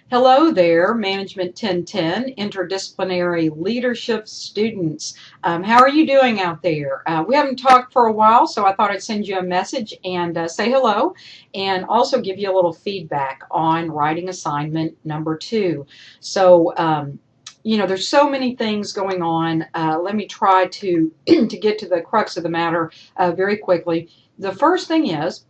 Hello there, Management 1010 Interdisciplinary Leadership students. How are you doing out there? We haven't talked for a while, so I thought I'd send you a message and say hello and also give you a little feedback on writing assignment number 2. There's so many things going on. Let me try to, to get to the crux of the matter very quickly. The first thing is,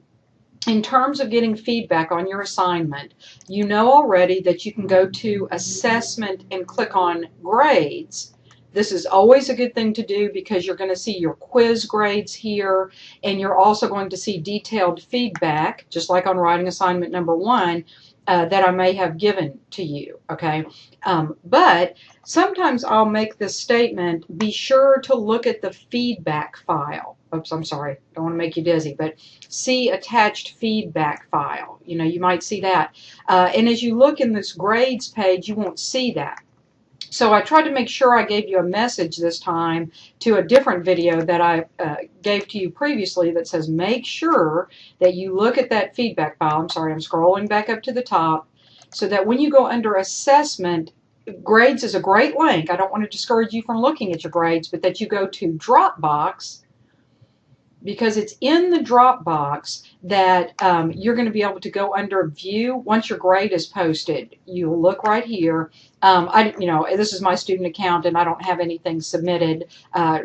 in terms of getting feedback on your assignment, you know already that you can go to assessment and click on grades. This is always a good thing to do because you're going to see your quiz grades here, and you're also going to see detailed feedback, just like on writing assignment number 1, that I may have given to you, okay? But sometimes I'll make this statement, be sure to look at the feedback file. Oops, I'm sorry, don't want to make you dizzy, but see attached feedback file. You might see that. And as you look in this grades page, you won't see that. So I tried to make sure I gave you a message this time to a different video that I gave to you previously that says make sure that you look at that feedback file. I'm sorry, I'm scrolling back up to the top, so that when you go under assessment, grades is a great link. I don't want to discourage you from looking at your grades, but that you go to Dropbox, because it's in the Dropbox that you're going to be able to go under View. Once your grade is posted, you'll look right here. This is my student account, and I don't have anything submitted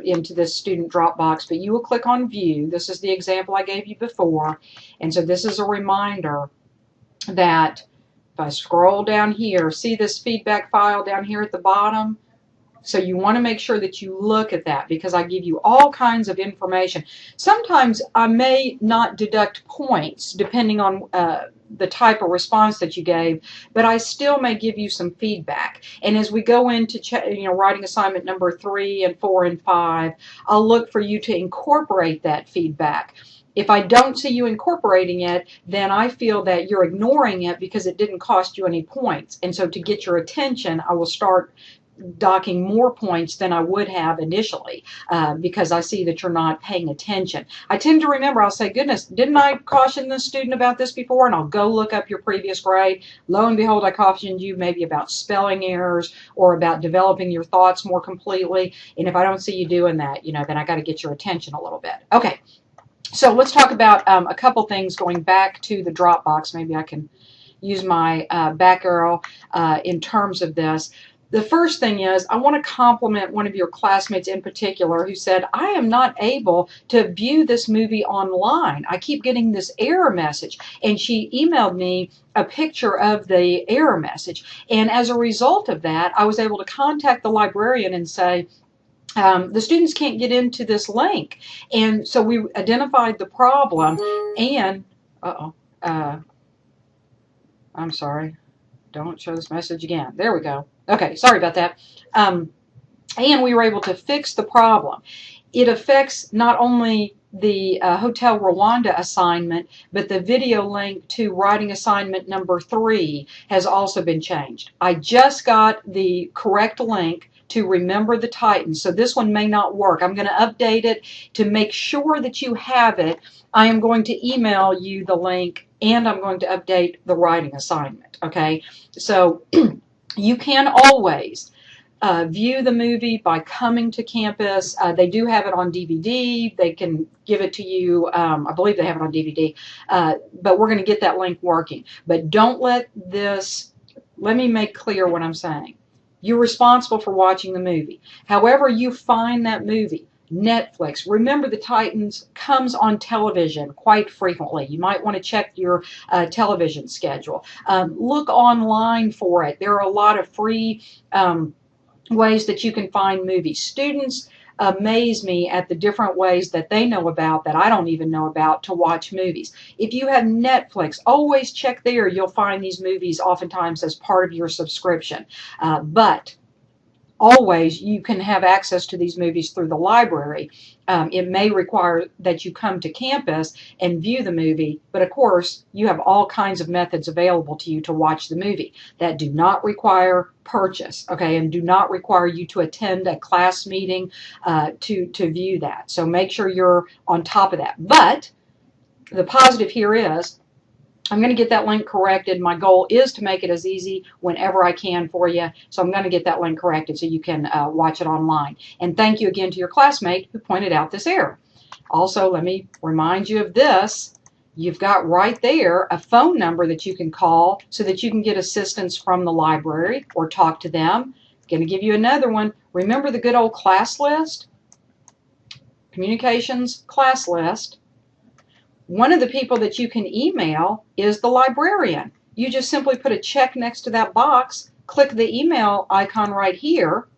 into this student Dropbox, but you will click on View. This is the example I gave you before, and so this is a reminder that if I scroll down here, see this feedback file down here at the bottom? So you want to make sure that you look at that, because I give you all kinds of information. Sometimes I may not deduct points depending on the type of response that you gave, but I still may give you some feedback. And as we go into writing assignment number 3 and 4 and 5, I'll look for you to incorporate that feedback. If I don't see you incorporating it, then I feel that you're ignoring it because it didn't cost you any points. And so to get your attention, I will start docking more points than I would have initially because I see that you're not paying attention. I tend to remember, I'll say, goodness, didn't I caution the student about this before? And I'll go look up your previous grade. Lo and behold, I cautioned you maybe about spelling errors or about developing your thoughts more completely. And if I don't see you doing that, then I got to get your attention a little bit. Okay, so let's talk about a couple things going back to the Dropbox. Maybe I can use my back arrow in terms of this. The first thing is, I want to compliment one of your classmates in particular who said, I am not able to view this movie online. I keep getting this error message. And she emailed me a picture of the error message. And as a result of that, I was able to contact the librarian and say, the students can't get into this link. And so we identified the problem and, I'm sorry. Don't show this message again. There we go. Okay, sorry about that. And we were able to fix the problem. It affects not only the Hotel Rwanda assignment, but the video link to writing assignment number 3 has also been changed. I just got the correct link to Remember the Titans, so this one may not work. I'm going to update it to make sure that you have it. I am going to email you the link, and I'm going to update the writing assignment, okay? So you can always view the movie by coming to campus. They do have it on DVD. They can give it to you. I believe they have it on DVD, but we're going to get that link working. But don't let me make clear what I'm saying. You're responsible for watching the movie. However you find that movie, Netflix, Remember the Titans comes on television quite frequently. You might want to check your television schedule. Look online for it. There are a lot of free ways that you can find movies. Students amaze me at the different ways that they know about that I don't even know about to watch movies. If you have Netflix, always check there. You'll find these movies oftentimes as part of your subscription. But always you can have access to these movies through the library. It may require that you come to campus and view the movie, but of course you have all kinds of methods available to you to watch the movie that do not require purchase, okay, and do not require you to attend a class meeting to view that. So make sure you're on top of that. But the positive here is I'm going to get that link corrected. My goal is to make it as easy whenever I can for you. So I'm going to get that link corrected so you can watch it online. And thank you again to your classmate who pointed out this error. Also, let me remind you of this. You've got right there a phone number that you can call so that you can get assistance from the library or talk to them. I'm going to give you another one. Remember the good old class list? Communications class list. One of the people that you can email is the librarian. You just simply put a check next to that box, click the email icon right here.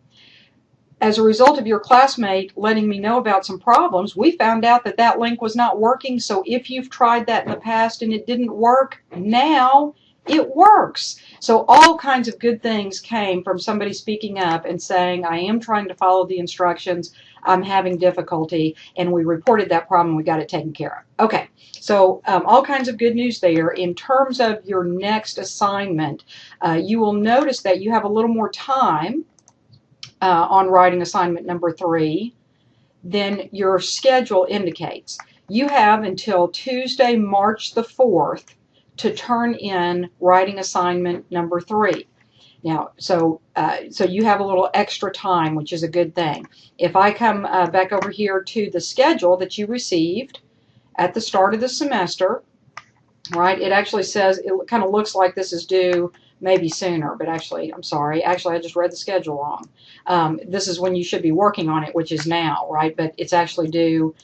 As a result of your classmate letting me know about some problems, we found out that that link was not working. So if you've tried that in the past and it didn't work, now it works. So all kinds of good things came from somebody speaking up and saying, I am trying to follow the instructions, I'm having difficulty, and we reported that problem, we got it taken care of. Okay, so all kinds of good news there. In terms of your next assignment, you will notice that you have a little more time on writing assignment number 3 than your schedule indicates. You have until Tuesday, March the 4th to turn in writing assignment number 3. Now, so you have a little extra time, which is a good thing. If I come back over here to the schedule that you received at the start of the semester, right, it actually says, it kind of looks like this is due maybe sooner, but actually, I'm sorry, actually I just read the schedule wrong. This is when you should be working on it, which is now, right, but it's actually due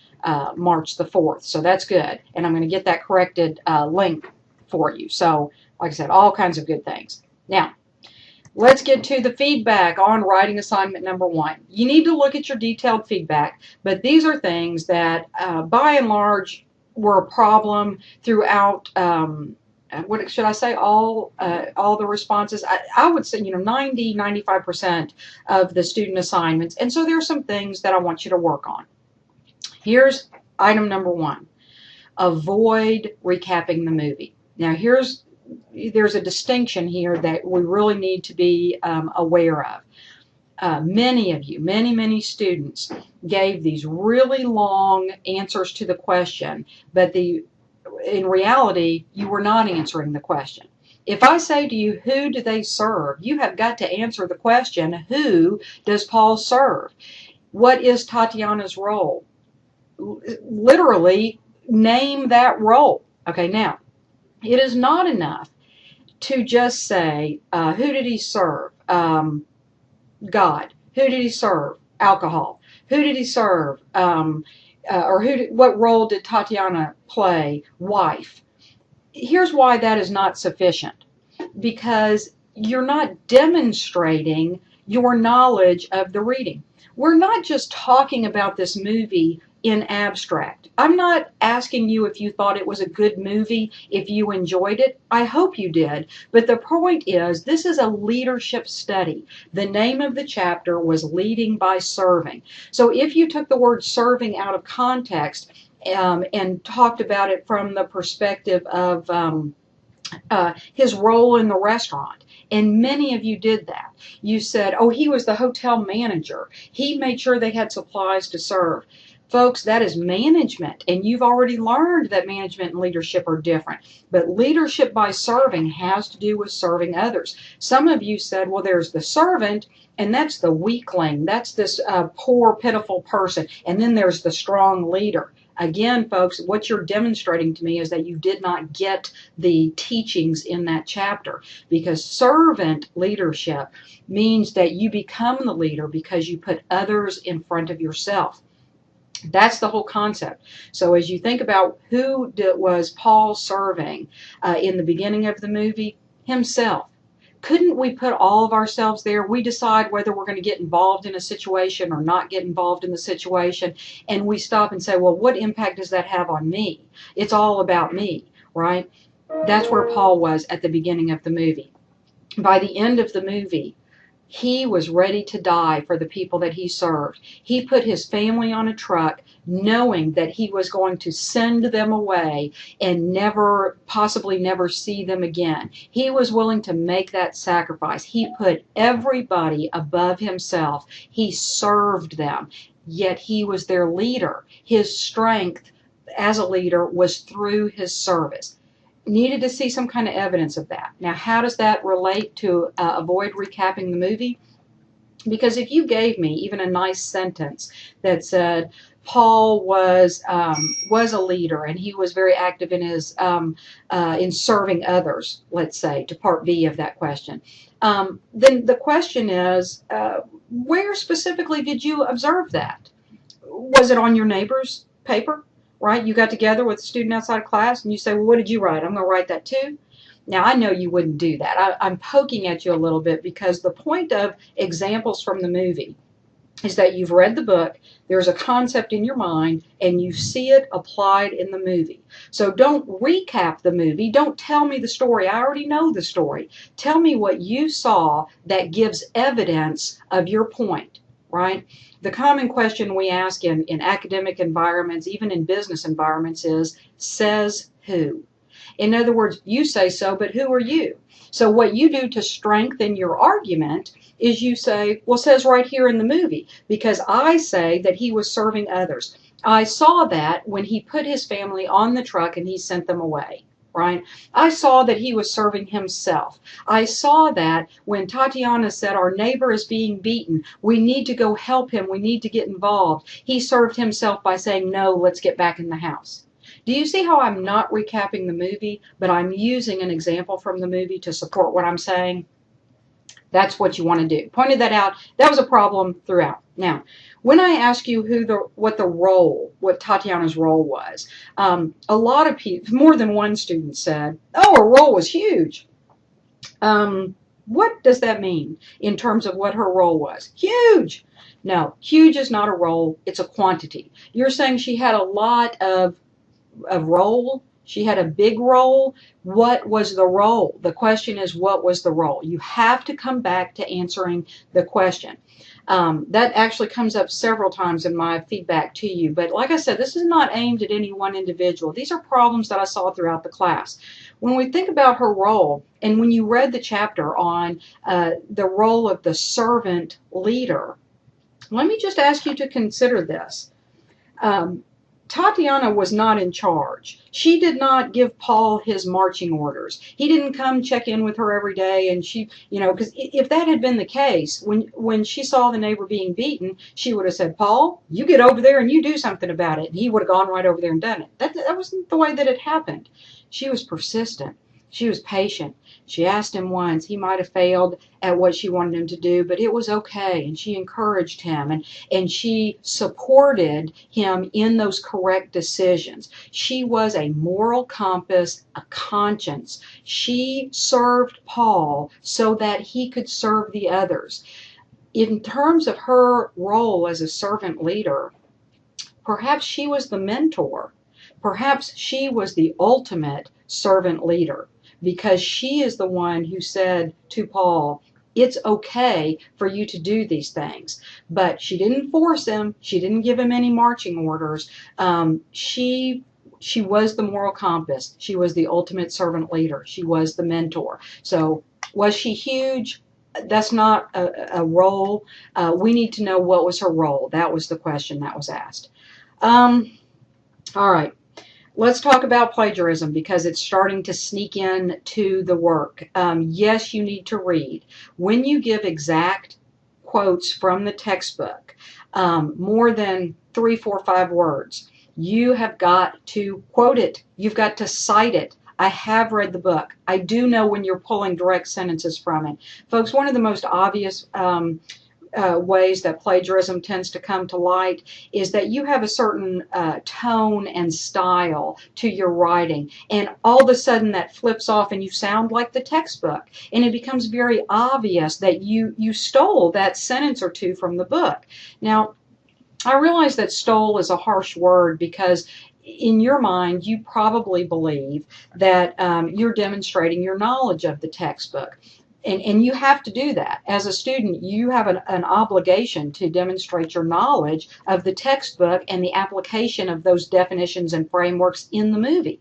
March the 4th, so that's good, and I'm going to get that corrected link for you. So, like I said, all kinds of good things. Now, let's get to the feedback on writing assignment number 1. You need to look at your detailed feedback, but these are things that, by and large, were a problem throughout, what should I say, all the responses. I would say, 90, 95% of the student assignments. And so there are some things that I want you to work on. Here's item number 1. Avoid recapping the movie. Now, there's a distinction here that we really need to be aware of. Many of you, many students gave these really long answers to the question, but in reality, you were not answering the question. If I say to you, who do they serve? You have got to answer the question, who does Paul serve? What is Tatiana's role? Literally, name that role. Okay, now, it is not enough to just say, who did he serve? God. Who did he serve? Alcohol. Who did he serve? What role did Tatiana play? Wife. Here's why that is not sufficient. Because you're not demonstrating your knowledge of the reading. We're not just talking about this movie in abstract. I'm not asking you if you thought it was a good movie, if you enjoyed it. I hope you did. But the point is, this is a leadership study. The name of the chapter was Leading by Serving. So if you took the word serving out of context and talked about it from the perspective of his role in the restaurant, and many of you did that. You said, oh, he was the hotel manager. He made sure they had supplies to serve. Folks, that is management, and you've already learned that management and leadership are different. But leadership by serving has to do with serving others. Some of you said, well, there's the servant, and that's the weakling. That's this poor, pitiful person. And then there's the strong leader. Again, folks, what you're demonstrating to me is that you did not get the teachings in that chapter, because servant leadership means that you become the leader because you put others in front of yourself. That's the whole concept. So as you think about who was Paul serving in the beginning of the movie, himself. Couldn't we put all of ourselves there? We decide whether we're going to get involved in a situation or not get involved in the situation, and we stop and say, well, what impact does that have on me? It's all about me, right? That's where Paul was at the beginning of the movie. By the end of the movie, he was ready to die for the people that he served. He put his family on a truck knowing that he was going to send them away and possibly never see them again. He was willing to make that sacrifice. He put everybody above himself. He served them, yet he was their leader. His strength as a leader was through his service. Needed to see some kind of evidence of that. Now, how does that relate to avoid recapping the movie? Because if you gave me even a nice sentence that said Paul was a leader and he was very active in his in serving others, let's say, to part B of that question, then the question is, where specifically did you observe that? Was it on your neighbor's paper? Right? You got together with a student outside of class and you say, well, what did you write? I'm going to write that too. Now, I know you wouldn't do that. I'm poking at you a little bit because the point of examples from the movie is that you've read the book, there's a concept in your mind, and you see it applied in the movie. So don't recap the movie. Don't tell me the story. I already know the story. Tell me what you saw that gives evidence of your point, right? The common question we ask in academic environments, even in business environments, is, says who? In other words, you say so, but who are you? So what you do to strengthen your argument is you say, well, it says right here in the movie, because I say that he was serving others. I saw that when he put his family on the truck and he sent them away, right? I saw that he was serving himself. I saw that when Tatiana said our neighbor is being beaten, we need to go help him, we need to get involved. He served himself by saying, no, let's get back in the house. Do you see how I'm not recapping the movie, but I'm using an example from the movie to support what I'm saying? That's what you want to do. Pointed that out. That was a problem throughout. Now, when I ask you what Tatiana's role was, a lot of people, more than one student said, oh, her role was huge. What does that mean in terms of what her role was? Huge. No, huge is not a role. It's a quantity. You're saying she had a lot of role. She had a big role. What was the role? The question is, what was the role? You have to come back to answering the question. That actually comes up several times in my feedback to you. But like I said, this is not aimed at any one individual. These are problems that I saw throughout the class. When we think about her role, and when you read the chapter on the role of the servant leader, let me just ask you to consider this. Tatiana was not in charge. She did not give Paul his marching orders. He didn't come check in with her every day, and she, because if that had been the case, when she saw the neighbor being beaten, she would have said, Paul, you get over there and you do something about it. And he would have gone right over there and done it. That wasn't the way that it happened. She was persistent. She was patient. She asked him once. He might have failed at what she wanted him to do, but it was okay. And she encouraged him, and she supported him in those correct decisions. She was a moral compass, a conscience. She served Paul so that he could serve the others. In terms of her role as a servant leader, perhaps she was the mentor. Perhaps she was the ultimate servant leader, because she is the one who said to Paul, it's okay for you to do these things. But she didn't force him. She didn't give him any marching orders. She was the moral compass. She was the ultimate servant leader. She was the mentor. So was she huge? That's not a role. We need to know what was her role. That was the question that was asked. All right. Let's talk about plagiarism, because it's starting to sneak in to the work. Yes, you need to read. When you give exact quotes from the textbook, more than 3, 4, 5 words, you have got to quote it. You've got to cite it. I have read the book. I do know when you're pulling direct sentences from it. Folks, one of the most obvious ways that plagiarism tends to come to light is that you have a certain tone and style to your writing, and all of a sudden that flips off and you sound like the textbook, and it becomes very obvious that you stole that sentence or two from the book. Now, I realize that stole is a harsh word, because in your mind you probably believe that you're demonstrating your knowledge of the textbook. And you have to do that. As a student, you have an obligation to demonstrate your knowledge of the textbook and the application of those definitions and frameworks in the movie.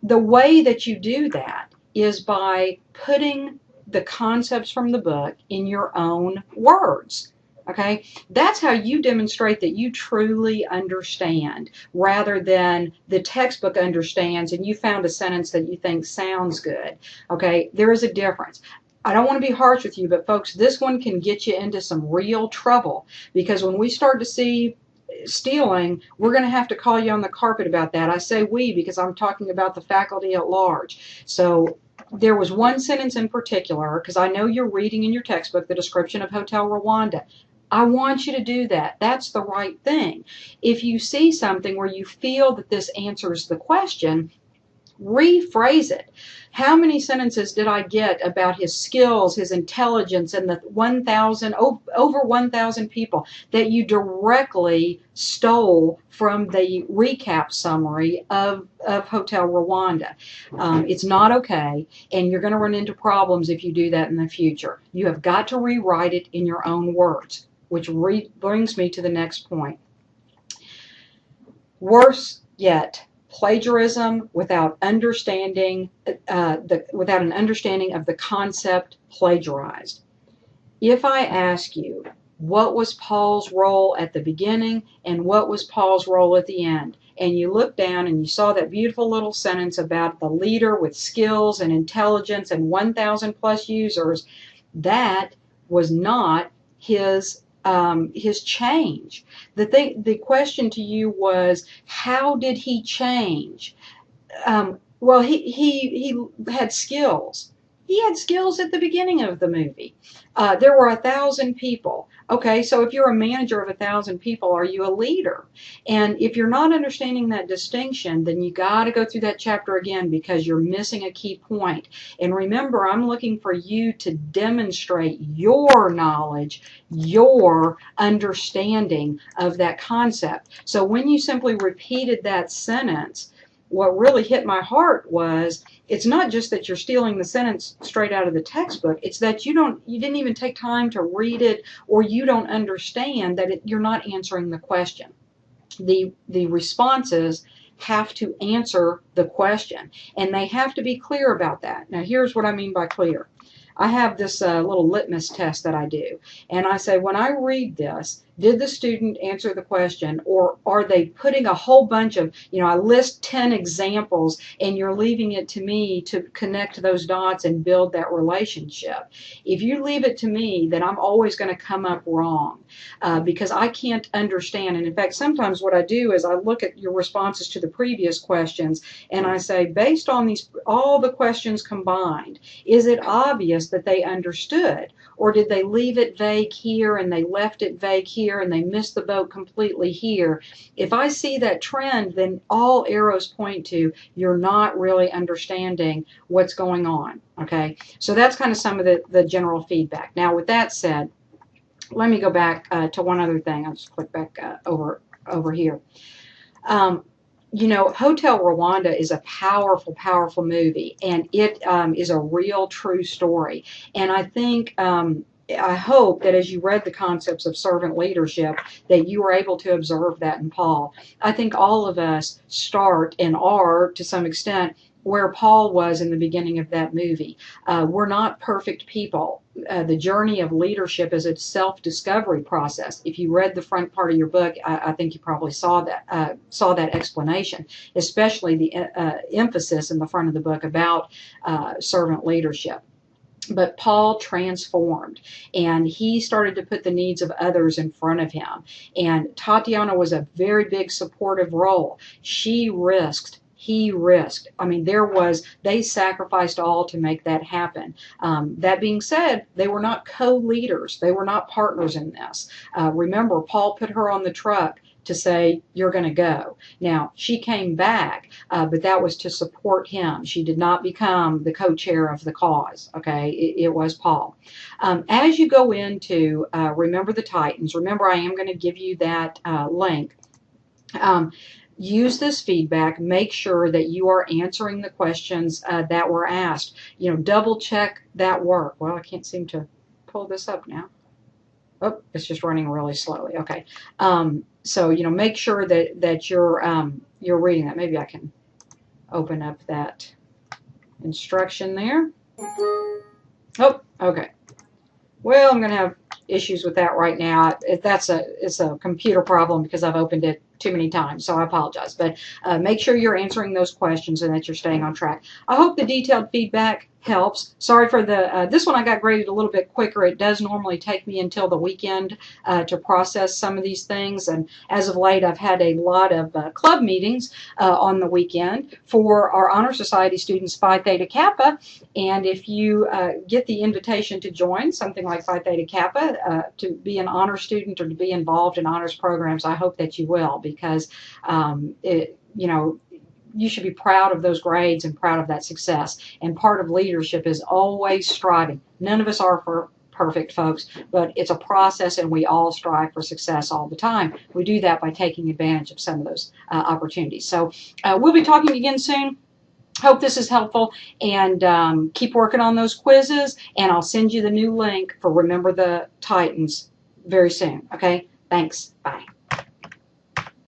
The way that you do that is by putting the concepts from the book in your own words. Okay, that's how you demonstrate that you truly understand, rather than the textbook understands and you found a sentence that you think sounds good. Okay, there is a difference. I don't want to be harsh with you, but folks, this one can get you into some real trouble, because when we start to see stealing, we're going to have to call you on the carpet about that. I say we because I'm talking about the faculty at large. So there was one sentence in particular, because I know you're reading in your textbook the description of Hotel Rwanda. I want you to do that. That's the right thing. If you see something where you feel that this answers the question, rephrase it. How many sentences did I get about his skills, his intelligence, and the 1,000, over 1,000 people that you directly stole from the recap summary of Hotel Rwanda? It's not okay, and you're going to run into problems if you do that in the future. You have got to rewrite it in your own words, which brings me to the next point. Worse yet, plagiarism without understanding without an understanding of the concept plagiarized. If I ask you, what was Paul's role at the beginning and what was Paul's role at the end, and you look down and you saw that beautiful little sentence about the leader with skills and intelligence and 1,000 plus users, that was not his change. The question to you was, how did he change? Well, he had skills. He had skills at the beginning of the movie. There were 1,000 people. Okay, so if you're a manager of 1,000 people, are you a leader? And if you're not understanding that distinction, then you got to go through that chapter again, because you're missing a key point. And remember, I'm looking for you to demonstrate your knowledge, your understanding of that concept. So when you simply repeated that sentence, what really hit my heart was, it's not just that you're stealing the sentence straight out of the textbook, it's that you didn't even take time to read it, or you don't understand that you're not answering the question. The responses have to answer the question, and they have to be clear about that. Now, here's what I mean by clear. I have this little litmus test that I do, and I say, when I read this, did the student answer the question, or are they putting a whole bunch of, I list 10 examples and you're leaving it to me to connect those dots and build that relationship. If you leave it to me, then I'm always going to come up wrong, because I can't understand. And in fact, sometimes what I do is I look at your responses to the previous questions and I say, based on all the questions combined, is it obvious that they understood? Or did they leave it vague here and they left it vague here and they missed the boat completely here? If I see that trend, then all arrows point to you're not really understanding what's going on. Okay, so that's kind of some of the general feedback. Now, with that said, let me go back to one other thing. I'll just click back over here. Hotel Rwanda is a powerful, powerful movie, and it is a real, true story. And I think, I hope that as you read the concepts of servant leadership, that you were able to observe that in Paul. I think all of us start and are, to some extent, where Paul was in the beginning of that movie. We're not perfect people. The journey of leadership is a self-discovery process. If you read the front part of your book, I think you probably saw that explanation, especially the emphasis in the front of the book about servant leadership. But Paul transformed, and he started to put the needs of others in front of him. And Tatiana was a very big supportive role. She risked. He risked. I mean, they sacrificed all to make that happen. That being said, they were not co-leaders. They were not partners in this. Remember, Paul put her on the truck to say, you're going to go. Now, she came back, but that was to support him. She did not become the co-chair of the cause, okay? It was Paul. As you go into Remember the Titans, remember I am going to give you that link. Use this feedback. Make sure that you are answering the questions that were asked. Double check that work. Well, I can't seem to pull this up now. Oh, it's just running really slowly. Okay. So, make sure that you're reading that. Maybe I can open up that instruction there. Oh, okay. Well, I'm going to have issues with that right now. It's a computer problem because I've opened it too many times, so I apologize. But make sure you're answering those questions and that you're staying on track. I hope the detailed feedback helps. Sorry for the this one. I got graded a little bit quicker. It does normally take me until the weekend to process some of these things, and as of late I've had a lot of club meetings on the weekend for our Honor Society students Phi Theta Kappa, and if you get the invitation to join something like Phi Theta Kappa to be an honor student or to be involved in honors programs, I hope that you will, because you should be proud of those grades and proud of that success. And part of leadership is always striving. None of us are perfect, folks, but it's a process, and we all strive for success all the time. We do that by taking advantage of some of those opportunities. So we'll be talking again soon. Hope this is helpful, and keep working on those quizzes, and I'll send you the new link for Remember the Titans very soon. Okay? Thanks. Bye.